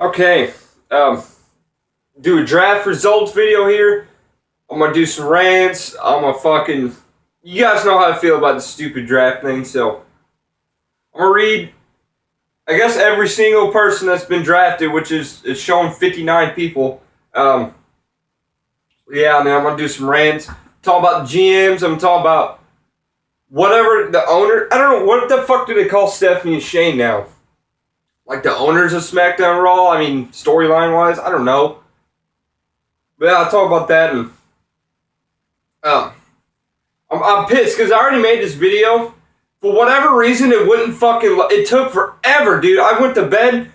Okay, do a draft results video here. I'm gonna do some rants. You guys know how I feel about the stupid draft thing, so I'm gonna read, I guess, every single person that's been drafted, which is showing 59 people. Yeah, man, I'm gonna do some rants. Talk about the GMs. I'm talking about whatever the owner. I don't know what the fuck do they call Stephanie and Shane now. Like the owners of SmackDown Raw? I mean, storyline-wise, I don't know. But yeah, I'll talk about that. And I'm pissed because I already made this video. For whatever reason, it took forever, dude. I went to bed.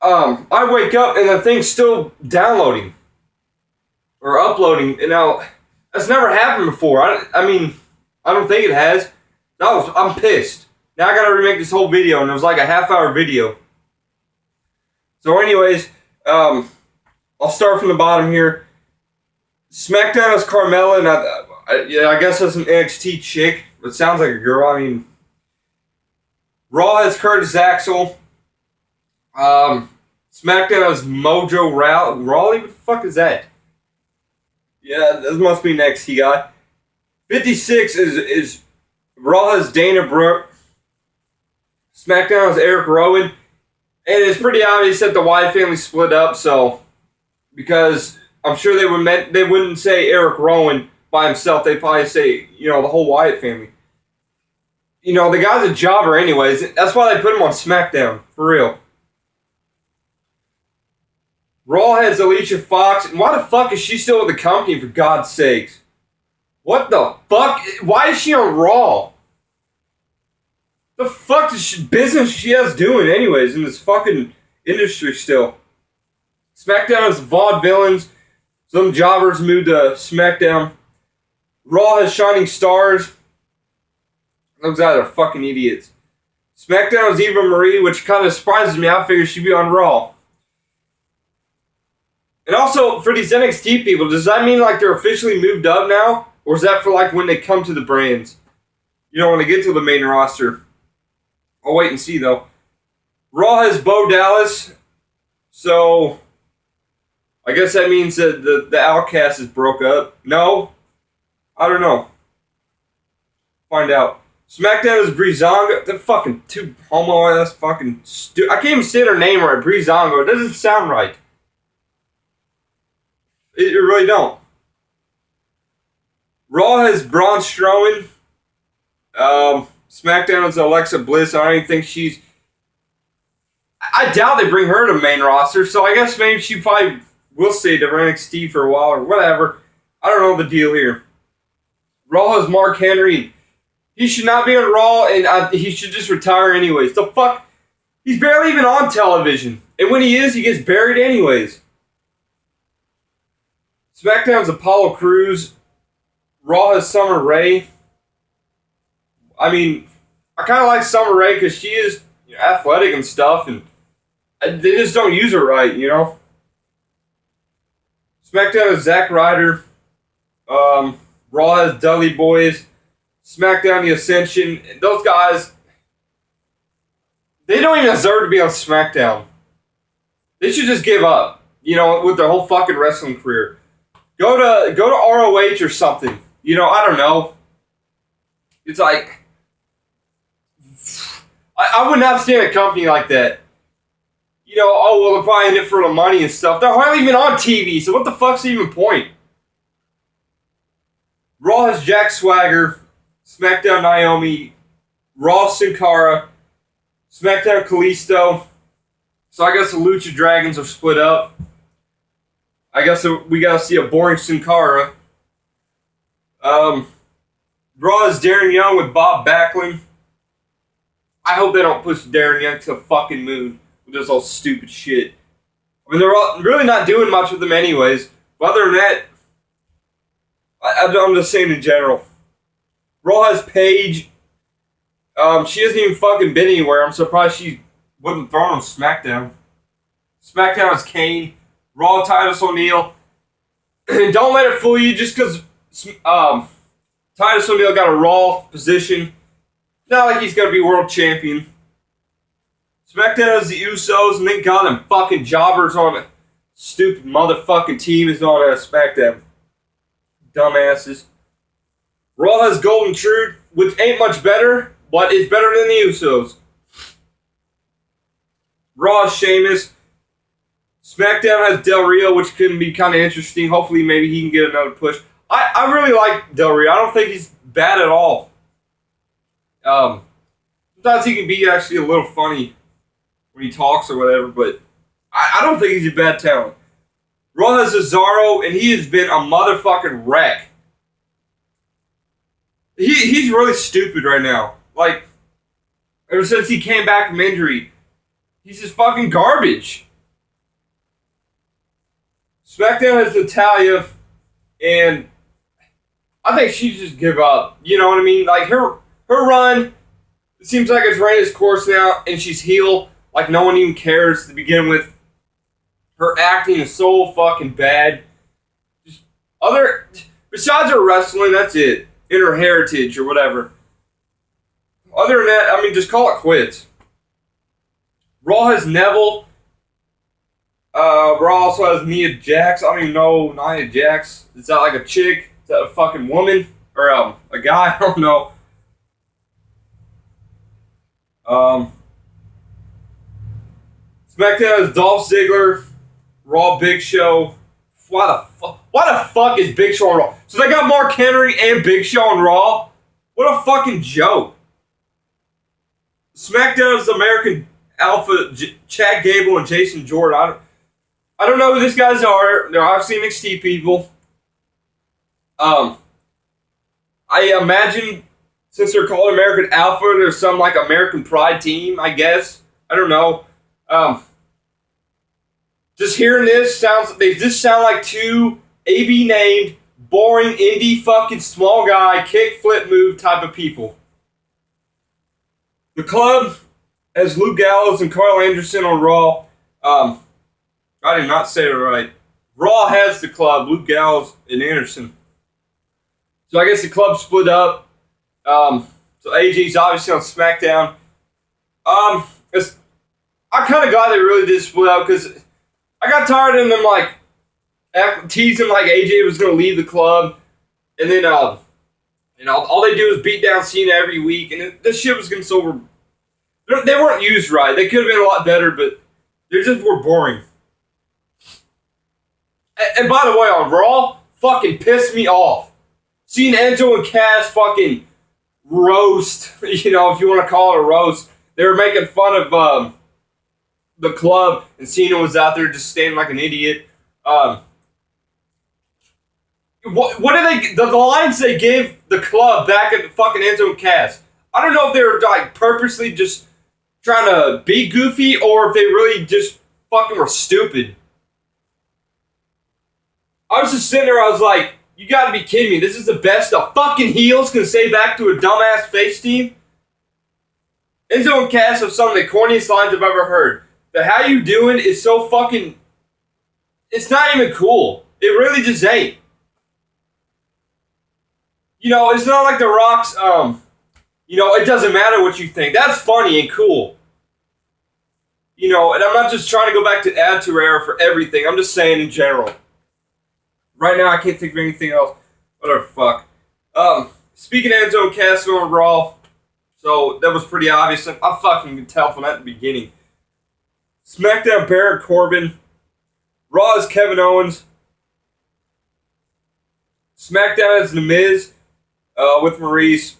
I wake up and the thing's still downloading. Or uploading. And now, that's never happened before. I mean, I don't think it has. No, I'm pissed. Now I gotta remake this whole video, and it was like a half-hour video. So anyways, I'll start from the bottom here. SmackDown is Carmella, and I guess that's an NXT chick. It sounds like a girl. I mean, Raw has Curtis Axel. SmackDown has Mojo Rawley. What the fuck is that? Yeah, this must be an NXT guy. 56 is Raw has Dana Brooke. SmackDown is Eric Rowan. And it's pretty obvious that the Wyatt family split up, so because I'm sure they wouldn't say Eric Rowan by himself, they'd probably say, the whole Wyatt family. The guy's a jobber anyways. That's why they put him on SmackDown, for real. Raw has Alicia Fox. And why the fuck is she still with the company, for God's sakes? What the fuck? Why is she on Raw? The fuck business she has doing anyways in this fucking industry still? SmackDown is Vaudevillains. Some jobbers moved to SmackDown. Raw has Shining Stars. Those guys are fucking idiots. SmackDown is Eva Marie, which kind of surprises me. I figured she'd be on Raw. And also, for these NXT people, does that mean like they're officially moved up now? Or is that for like when they come to the brands? When they get to the main roster. I'll wait and see, though. Raw has Bo Dallas. So, I guess that means that the Outcast is broke up. No? I don't know. Find out. SmackDown is Breezango. They're fucking two homo-ass fucking I can't even say her name right. Breezango. It doesn't sound right. It really don't. Raw has Braun Strowman. SmackDown is Alexa Bliss. I don't even think she's... I doubt they bring her to the main roster, so I guess maybe she probably will stay to NXT for a while or whatever. I don't know the deal here. Raw has Mark Henry. He should not be on Raw, and he should just retire anyways. The fuck? He's barely even on television. And when he is, he gets buried anyways. SmackDown's Apollo Crews. Raw has Summer Rae. I mean, I kind of like Summer Rae because she is athletic and stuff, and they just don't use her right, SmackDown is Zack Ryder. Raw has Dudley Boys. SmackDown, the Ascension. Those guys, they don't even deserve to be on SmackDown. They should just give up, with their whole fucking wrestling career. Go to ROH or something. I don't know. It's like... I would not stand a company like that. They're probably in it for the money and stuff. They're hardly even on TV, so what the fuck's the even point? Raw has Jack Swagger. SmackDown Naomi. Raw Sin Cara. SmackDown Kalisto. So I guess the Lucha Dragons are split up. I guess we gotta see a boring Sin Cara. Raw is Darren Young with Bob Backlund. I hope they don't push Darren Young to the fucking moon with this all stupid shit. I mean, they're really not doing much with them anyways. But other than that, I'm just saying in general. Raw has Paige. She hasn't even fucking been anywhere. I'm surprised she wasn't thrown on SmackDown. SmackDown is Kane. Raw Titus O'Neil. Don't let it fool you just because Titus O'Neil got a Raw position. Not like he's going to be world champion. SmackDown has the Usos, and then got them fucking jobbers on it. Stupid motherfucking team is on SmackDown. Dumbasses. Raw has Golden Truth, which ain't much better, but it's better than the Usos. Raw is Sheamus. SmackDown has Del Rio, which can be kind of interesting. Hopefully, maybe he can get another push. I really like Del Rio. I don't think he's bad at all. Sometimes he can be actually a little funny when he talks or whatever, but I don't think he's a bad talent. Raw has Cesaro, and he has been a motherfucking wreck. He's really stupid right now. Like, ever since he came back from injury, he's just fucking garbage. SmackDown has Natalya, and I think she should just give up. You know what I mean? Like, her run, it seems like it's ran its course now, and she's heel. Like, no one even cares to begin with. Her acting is so fucking bad. Besides her wrestling, that's it. In her heritage or whatever. Other than that, I mean, just call it quits. Raw has Neville. Raw also has Nia Jax. I don't even know Nia Jax. Is that like a chick? Is that a fucking woman? Or a guy? I don't know. SmackDown has Dolph Ziggler. Raw Big Show. Why the fuck is Big Show on Raw? So they got Mark Henry and Big Show on Raw? What a fucking joke. SmackDown is American Alpha, Chad Gable and Jason Jordan. I don't know who these guys are. They're obviously NXT people. I imagine since they're called American Alpha, there's some like American Pride team, I guess. I don't know. Just hearing this they just sound like two AB named, boring indie fucking small guy, kick flip move type of people. The club has Luke Gallows and Carl Anderson on Raw. I did not say it right. Raw has the club, Luke Gallows and Anderson. So I guess the club split up. So AJ's obviously on SmackDown. I'm kind of glad they really did split up because I got tired of them like teasing like AJ was going to leave the club, and then all they do is beat down Cena every week, and this shit was getting so. They weren't used right. They could have been a lot better, but they just were boring. And by the way, on Raw, fucking pissed me off. Seeing Enzo and Cass fucking roast, if you want to call it a roast. They were making fun of the club, and Cena was out there just standing like an idiot. What did the lines they gave the club back at the fucking Enzo and Cass? I don't know if they were like purposely just trying to be goofy or if they really just fucking were stupid. I was just sitting there, I was like, you gotta be kidding me. This is the best a fucking heels can say back to a dumbass face team? Enzo and Cass have some of the corniest lines I've ever heard. The how you doing is so fucking... It's not even cool. It really just ain't. It's not like The Rock's, it doesn't matter what you think. That's funny and cool. And I'm not just trying to go back to Attitude Era for everything. I'm just saying in general. Right now, I can't think of anything else. Whatever, fuck. Speaking of Enzo and Cass on Raw, so that was pretty obvious. I fucking could tell from at the beginning. SmackDown, Baron Corbin. Raw is Kevin Owens. SmackDown is The Miz with Maurice.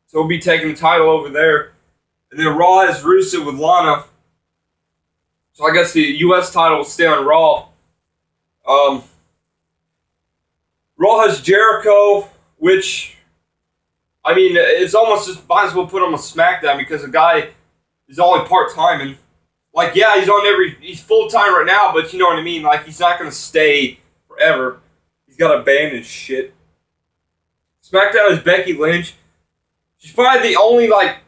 So we'll be taking the title over there. And then Raw is Rusev with Lana. So I guess the U.S. title will stay on Raw. Raw has Jericho, which, I mean, it's almost just might as well put him on SmackDown because the guy is only part-time. And, like, yeah, he's full-time right now, but you know what I mean? Like, he's not going to stay forever. He's got a band and shit. SmackDown is Becky Lynch. She's probably the only, like,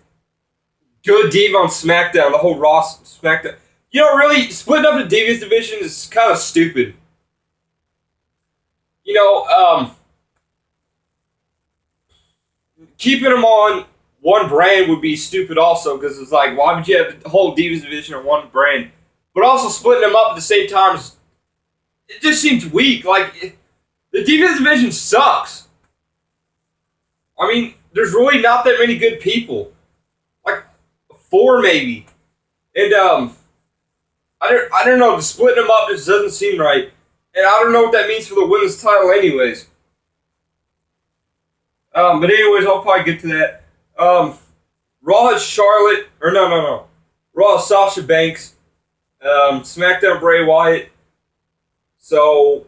good diva on SmackDown, the whole Raw SmackDown. Really, splitting up the Divas division is kind of stupid. Keeping them on one brand would be stupid also, because it's like, why would you have the whole Divas division in one brand? But also splitting them up at the same time, it just seems weak. Like, the Divas division sucks. I mean, there's really not that many good people. Like, 4 maybe. And, I don't know, splitting them up just doesn't seem right. And I don't know what that means for the women's title anyways. But anyways, I'll probably get to that. Raw has Charlotte, or no. Raw has Sasha Banks. SmackDown Bray Wyatt. So,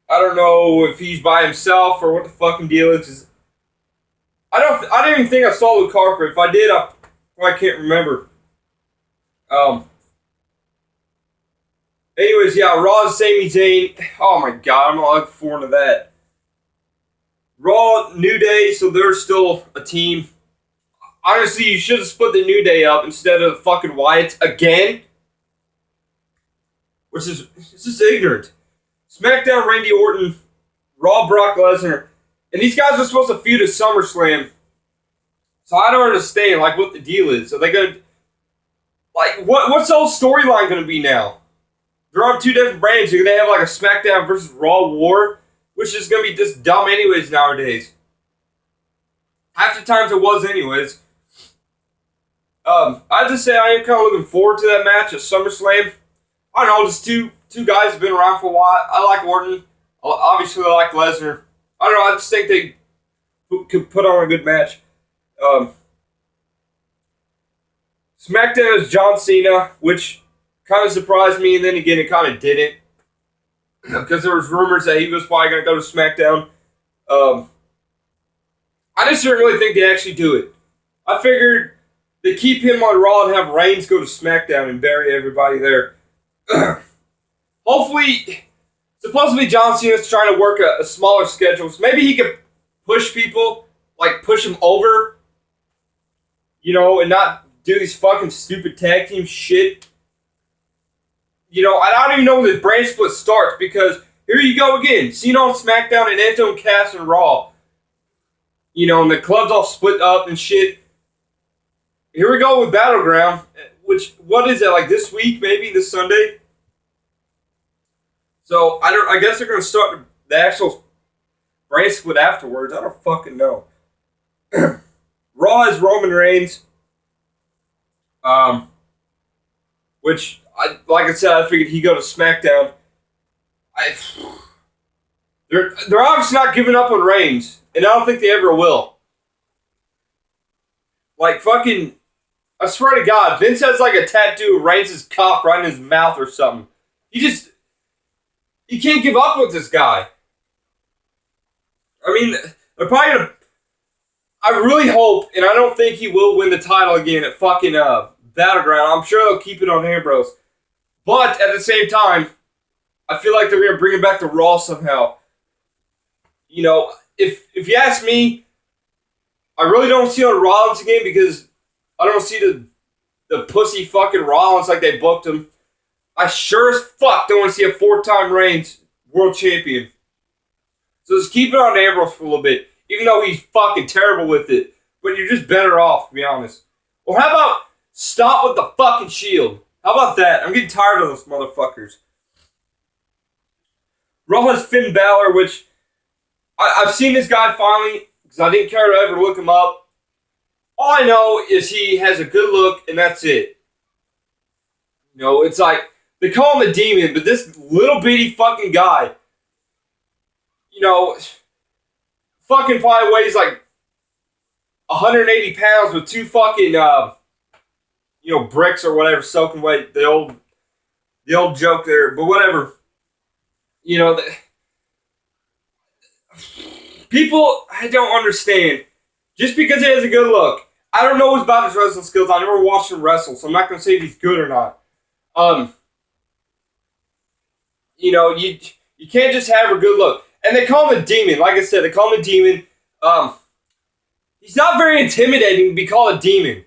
I don't know if he's by himself or what the fucking deal is. I didn't even think I saw Luke Harper. If I did, I can't remember. Anyways, yeah, Raw is Sami Zayn. Oh my god, I'm not looking forward to that. Raw, New Day, so they're still a team. Honestly, you should have split the New Day up instead of the fucking Wyatts again. Which is just ignorant. SmackDown, Randy Orton. Raw, Brock Lesnar. And these guys are supposed to feud at SummerSlam. So I don't understand, like, what the deal is. Are they going to... Like, what's the whole storyline going to be now? They're on 2 different brands. You're going to have, like, a SmackDown versus Raw war, which is going to be just dumb anyways nowadays. Half the times it was anyways. I have to say I am kind of looking forward to that match at SummerSlam. I don't know, just two guys have been around for a while. I like Orton. Obviously, I like Lesnar. I don't know, I just think they could put on a good match. SmackDown is John Cena, which kind of surprised me, and then again, it kind of didn't. Because there was rumors that he was probably going to go to SmackDown. I just didn't really think they'd actually do it. I figured they keep him on Raw and have Reigns go to SmackDown and bury everybody there. Hopefully, supposedly John Cena's trying to work a smaller schedule. So maybe he could push people, like push them over, you know, and not do these fucking stupid tag team shit. You know, I don't even know when the brand split starts because here you go again. Cena on SmackDown and Enzo and Cass and Raw. You know, and the club's all split up and shit. Here we go with Battleground. Which, what is that, like this week, maybe, this Sunday? So, I guess they're going to start the actual brand split afterwards. I don't fucking know. Raw is Roman Reigns. Which, like I said, I figured he'd go to SmackDown. They're obviously not giving up on Reigns. And I don't think they ever will. Like, fucking... I swear to God, Vince has like a tattoo of Reigns' cock right in his mouth or something. He can't give up with this guy. I mean, they're probably gonna... I really hope, and I don't think he will win the title again at fucking Battleground. I'm sure they'll keep it on Ambrose. But at the same time, I feel like they're gonna bring him back to Raw somehow. You know, if you ask me, I really don't see on Rollins again because I don't see the pussy fucking Rollins like they booked him. I sure as fuck don't want to see a 4-time Reigns world champion. So just keep it on Ambrose for a little bit. Even though he's fucking terrible with it. But you're just better off, to be honest. Or how about stop with the fucking Shield? How about that? I'm getting tired of those motherfuckers. Raw has Finn Balor, which I've seen this guy finally, because I didn't care to ever look him up. All I know is he has a good look, and that's it. You know, it's like, they call him a demon, but this little bitty fucking guy, you know, fucking probably weighs like 180 pounds with 2 fucking, you know, bricks or whatever, soaking wet. The old joke there, but whatever. You know, people, I don't understand. Just because he has a good look. I don't know about his wrestling skills. I never watched him wrestle, so I'm not going to say if he's good or not. You know, you can't just have a good look. And they call him a demon. Like I said, they call him a demon. He's not very intimidating to be called a demon.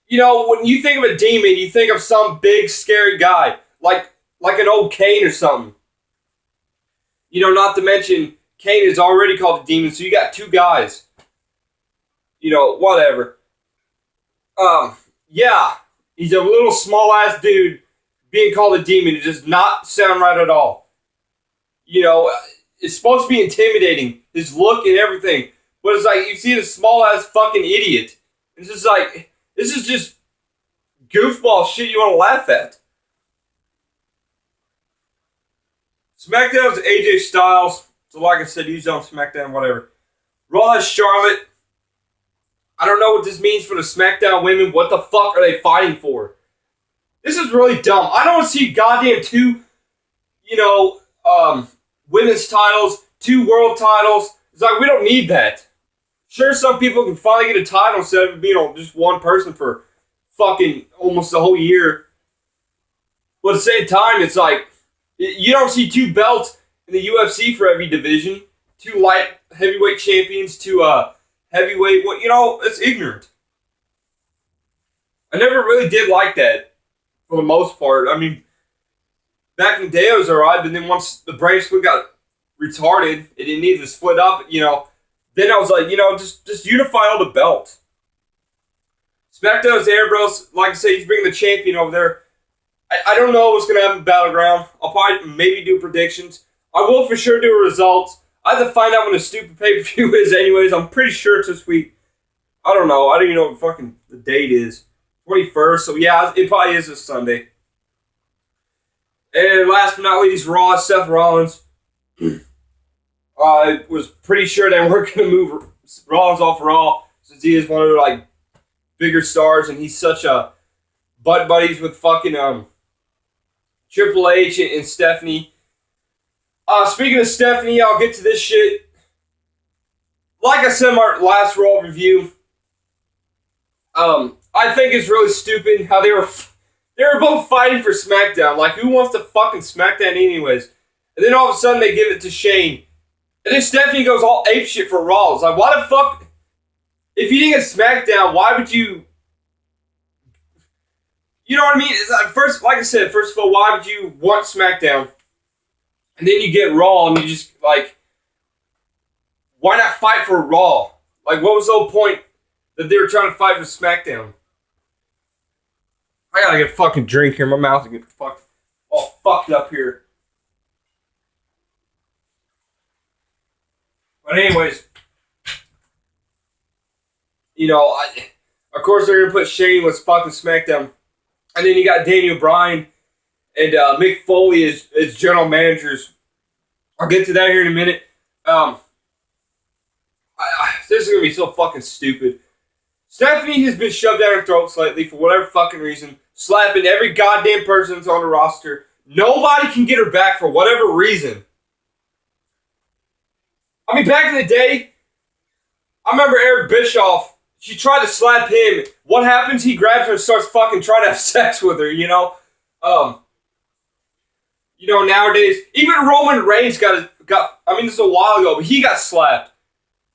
You know, when you think of a demon, you think of some big, scary guy. Like an old Kane or something. You know, not to mention, Kane is already called a demon, so you got 2 guys. Whatever. Yeah, he's a little small ass dude being called a demon. It does not sound right at all. It's supposed to be intimidating, his look and everything. But it's like, you see this small ass fucking idiot. It's just like, this is just goofball shit you want to laugh at. SmackDown's AJ Styles. So like I said, he's on SmackDown, whatever. Raw has Charlotte. I don't know what this means for the SmackDown women. What the fuck are they fighting for? This is really dumb. I don't see goddamn two, women's titles, 2 world titles. It's like, we don't need that. Sure, some people can finally get a title instead of being just one person for fucking almost a whole year. But at the same time, it's like, you don't see 2 belts in the UFC for every division. 2 light heavyweight champions, 2 heavyweight. It's ignorant. I never really did like that for the most part. I mean, back in the day it was alright, but then once the brand split got retarded, it didn't need to split up, then I was like, just unify all the belts. SmackDown's Ambrose, like I said, he's bringing the champion over there. I don't know what's going to happen in Battleground. I'll probably maybe do predictions. I will for sure do results. I have to find out when the stupid pay-per-view is anyways. I'm pretty sure it's this week. I don't know. I don't even know what fucking the date is. 21st. So yeah, it probably is this Sunday. And last but not least, Raw, Seth Rollins. I was pretty sure they weren't going to move Rollins off Raw since he is one of their bigger stars and he's such a butt buddies with fucking Triple H and Stephanie. Speaking of Stephanie, I'll get to this shit. Like I said in my last Raw review, I think it's really stupid how they were both fighting for SmackDown. Like, who wants to fucking SmackDown anyways? And then all of a sudden they give it to Shane. And then Stephanie goes all apeshit for Raw. It's like, why the fuck? If you didn't get SmackDown, why would you... You know what I mean? It's like, first of all, why would you want SmackDown? And then you get Raw and you just, why not fight for Raw? Like, what was the whole point that they were trying to fight for SmackDown? I gotta get a fucking drink here. My mouth is getting all fucked up here. But anyways, of course they're gonna put Shane with fucking SmackDown. And then you got Daniel Bryan and Mick Foley as general managers. I'll get to that here in a minute. This is going to be so fucking stupid. Stephanie has been shoved down her throat slightly for whatever fucking reason, slapping every goddamn person that's on the roster. Nobody can get her back for whatever reason. I mean, back in the day, I remember Eric Bischoff. She tried to slap him. What happens? He grabs her and starts fucking trying to have sex with her, nowadays, even Roman Reigns got, this is a while ago, but he got slapped.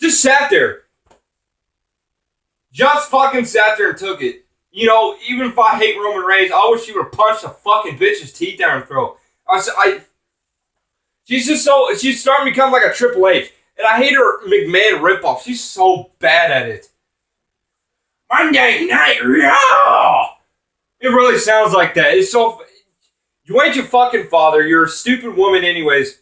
Just sat there. Just fucking sat there and took it. Even if I hate Roman Reigns, I wish she would have punched a fucking bitch's teeth down her throat. She's starting to become like a Triple H. And I hate her McMahon ripoff. She's so bad at it. Monday Night Raw! It really sounds like that. It's so... You ain't your fucking father. You're a stupid woman anyways. So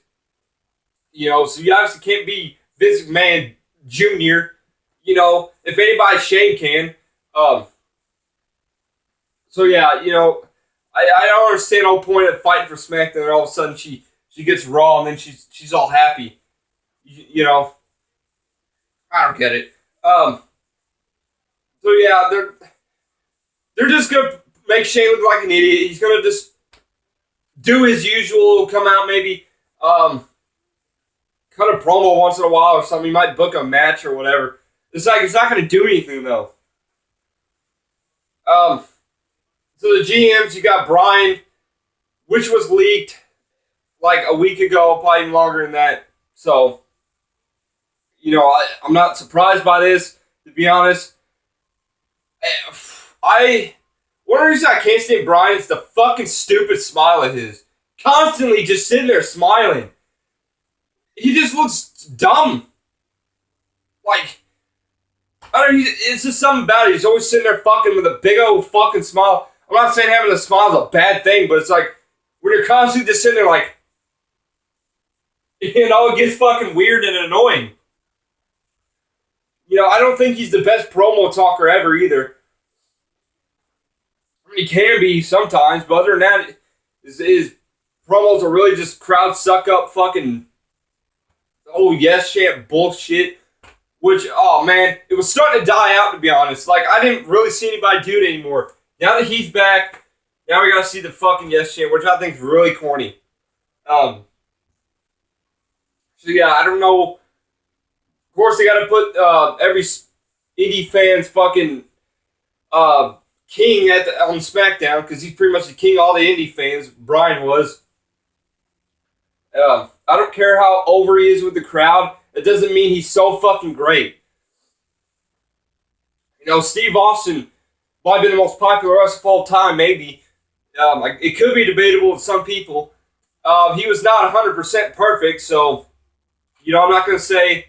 you obviously can't be Vince McMahon Jr. If anybody, Shane can. So yeah, I don't understand the whole point of fighting for SmackDown and all of a sudden she gets Raw and then she's all happy. I don't get it. So yeah, they're just gonna make Shane look like an idiot. He's gonna just do his usual, come out maybe, cut a promo once in a while or something. He might book a match or whatever. It's not gonna do anything though. So the GMs, you got Brian, which was leaked like a week ago, probably even longer than that. So, I'm not surprised by this, to be honest. One reason I can't stand Brian is the fucking stupid smile of his. Constantly just sitting there smiling. He just looks dumb. I don't know, it's just something about it. He's always sitting there fucking with a big old fucking smile. I'm not saying having a smile is a bad thing, but it's like, when you're constantly just sitting there like, you know, it gets fucking weird and annoying. You know, I don't think he's the best promo talker ever either. I mean, he can be sometimes, but other than that, his promos are really just crowd suck up fucking yes chant bullshit. Which, oh man, it was starting to die out, to be honest. Like, I didn't really see anybody do it anymore. Now that he's back, now we gotta see the fucking yes chant, which I think is really corny. So yeah, I don't know. Of course, they gotta put every indie fan's fucking king on SmackDown, because he's pretty much the king of all the indie fans. Brian was. I don't care how over he is with the crowd. It doesn't mean he's so fucking great. You know, Steve Austin might have been the most popular wrestler of all time, maybe. It could be debatable with some people. He was not 100% perfect, so, you know, I'm not going to say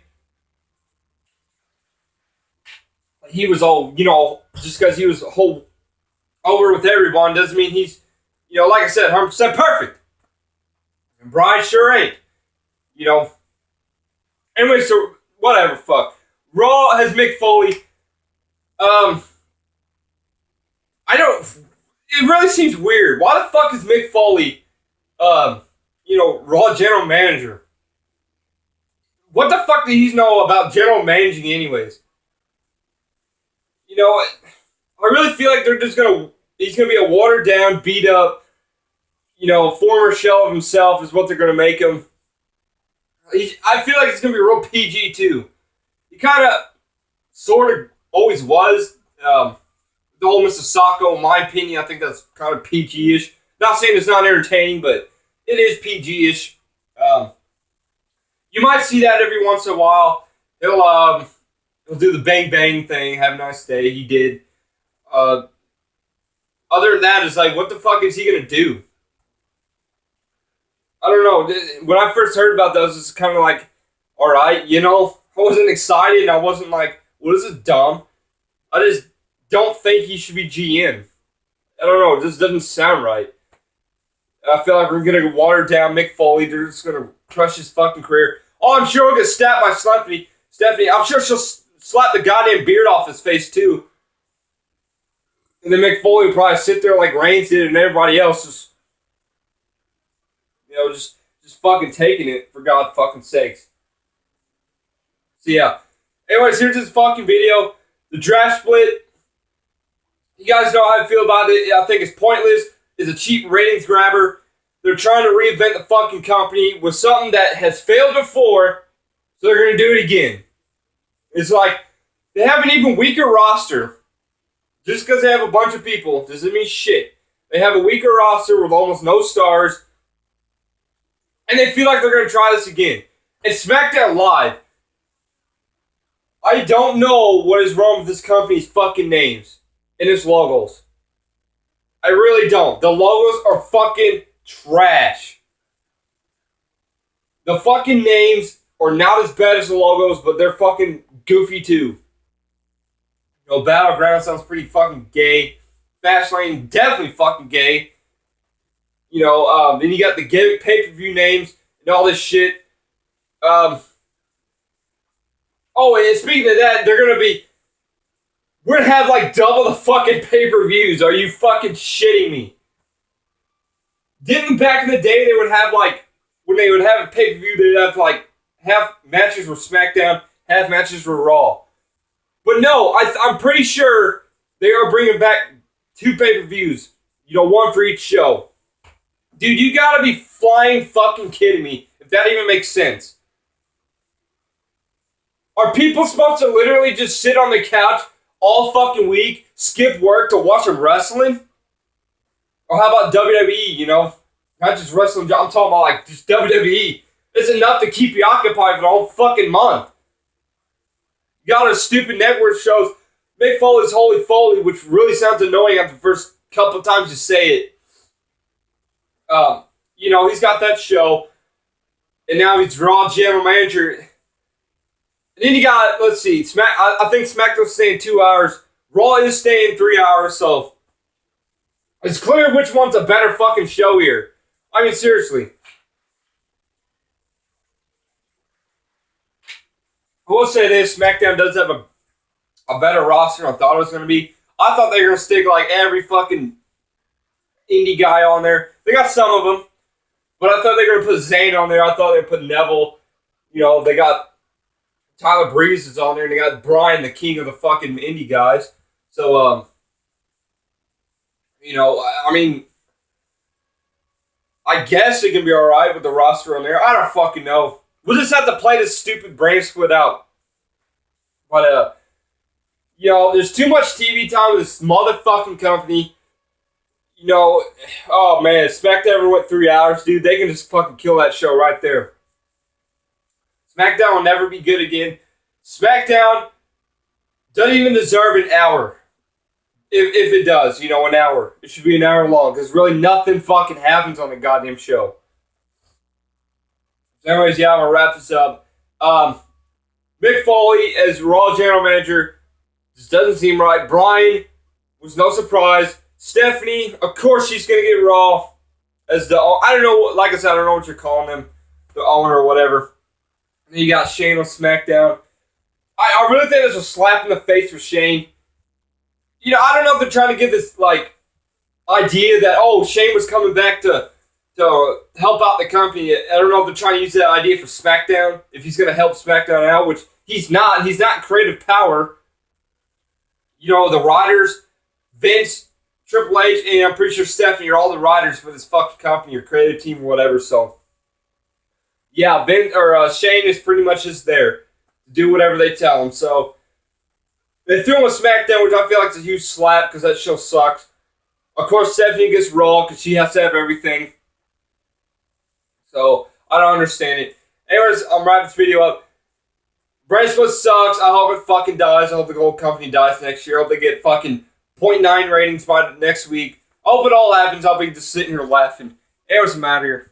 he was all, you know, just because he was whole over with everyone doesn't mean he's, you know, like I said, 100% perfect. And Brian sure ain't. You know. Anyway, so whatever, fuck. Raw has Mick Foley. I don't. It really seems weird. Why the fuck is Mick Foley, you know, Raw general manager? What the fuck do he know about general managing, anyways? You know, I really feel like he's gonna be a watered down, beat up, you know, former shell of himself is what they're gonna make him. I feel like it's going to be real PG, too. He kind of, sort of, always was. The whole Mr. Sacco, in my opinion, I think that's kind of PG-ish. Not saying it's not entertaining, but it is PG-ish. You might see that every once in a while. He'll do the bang-bang thing, have a nice day. He did. Other than that, it's like, what the fuck is he going to do? I don't know. When I first heard about those, it's kind of like, all right, you know, I wasn't excited. I wasn't like, what is this dumb? I just don't think he should be GM. I don't know. It just doesn't sound right. I feel like we're going to water down Mick Foley. They're just going to crush his fucking career. Oh, I'm sure we'll get stabbed by Stephanie. I'm sure she'll slap the goddamn beard off his face, too. And then Mick Foley will probably sit there like Reigns did and everybody else just, you know, just fucking taking it, for God fucking sakes. So, yeah. Anyways, here's this fucking video. The draft split. You guys know how I feel about it. I think it's pointless. It's a cheap ratings grabber. They're trying to reinvent the fucking company with something that has failed before, so they're going to do it again. It's like, they have an even weaker roster. Just because they have a bunch of people doesn't mean shit. They have a weaker roster with almost no stars. And they feel like they're going to try this again. And SmackDown Live. I don't know what is wrong with this company's fucking names and its logos. I really don't. The logos are fucking trash. The fucking names are not as bad as the logos, but they're fucking goofy too. You know, Battleground sounds pretty fucking gay. Fastlane, definitely fucking gay. You know, then you got the gimmick pay-per-view names and all this shit. Oh, and speaking of that, we're gonna have like double the fucking pay-per-views. Are you fucking shitting me? Didn't back in the day they would have like, when they would have a pay-per-view, they'd have like half matches were SmackDown, half matches were Raw. But no, I'm pretty sure they are bringing back 2 pay-per-views. You know, 1 for each show. Dude, you gotta be flying fucking kidding me if that even makes sense. Are people supposed to literally just sit on the couch all fucking week, skip work to watch them wrestling? Or how about WWE, you know? Not just wrestling, I'm talking about like just WWE. It's enough to keep you occupied for the whole fucking month. You got a stupid network shows. Mick Foley's Holy Foley, which really sounds annoying after the first couple of times you say it. You know, he's got that show. And now he's Raw general manager. And then you got, let's see, I think SmackDown's staying 2 hours. Raw is staying 3 hours, so it's clear which one's a better fucking show here. I mean, seriously. I will say this, SmackDown does have a better roster than I thought it was going to be. I thought they were going to stick like every fucking indie guy on there. They got some of them, but I thought they were going to put Zayn on there. I thought they would put Neville. You know, they got Tyler Breeze is on there, and they got Bryan, the king of the fucking indie guys. So, you know, I mean, I guess it can be all right with the roster on there. I don't fucking know. We'll just have to play this stupid brain split out. But, you know, there's too much TV time with this motherfucking company. You know, oh man, SmackDown ever went 3 hours, dude. They can just fucking kill that show right there. SmackDown will never be good again. SmackDown doesn't even deserve an hour. If it does, you know, an hour. It should be an hour long, because really nothing fucking happens on the goddamn show. So anyways, yeah, I'm going to wrap this up. Mick Foley as Raw General Manager just doesn't seem right. Bryan was no surprise. Stephanie, of course she's going to get Raw as the, I don't know, like I said, I don't know what you're calling them, the owner or whatever. And then you got Shane on SmackDown. I really think there's a slap in the face for Shane. You know, I don't know if they're trying to give this, like, idea that, oh, Shane was coming back to help out the company. I don't know if they're trying to use that idea for SmackDown, if he's going to help SmackDown out, which he's not. He's not creative power. You know, the writers, Vince, Triple H, and I'm pretty sure Stephanie are all the writers for this fucking company or creative team or whatever, so. Yeah, Shane is pretty much just there to do whatever they tell him, so. They threw him a SmackDown, which I feel like is a huge slap because that show sucks. Of course, Stephanie gets Raw because she has to have everything. So, I don't understand it. Anyways, I'm wrapping this video up. Bracelet sucks. I hope it fucking dies. I hope the whole company dies next year. I hope they get fucking 0.9 ratings by next week. I hope it all happens. I'll be just sitting here laughing. Anyways, I'm out of here.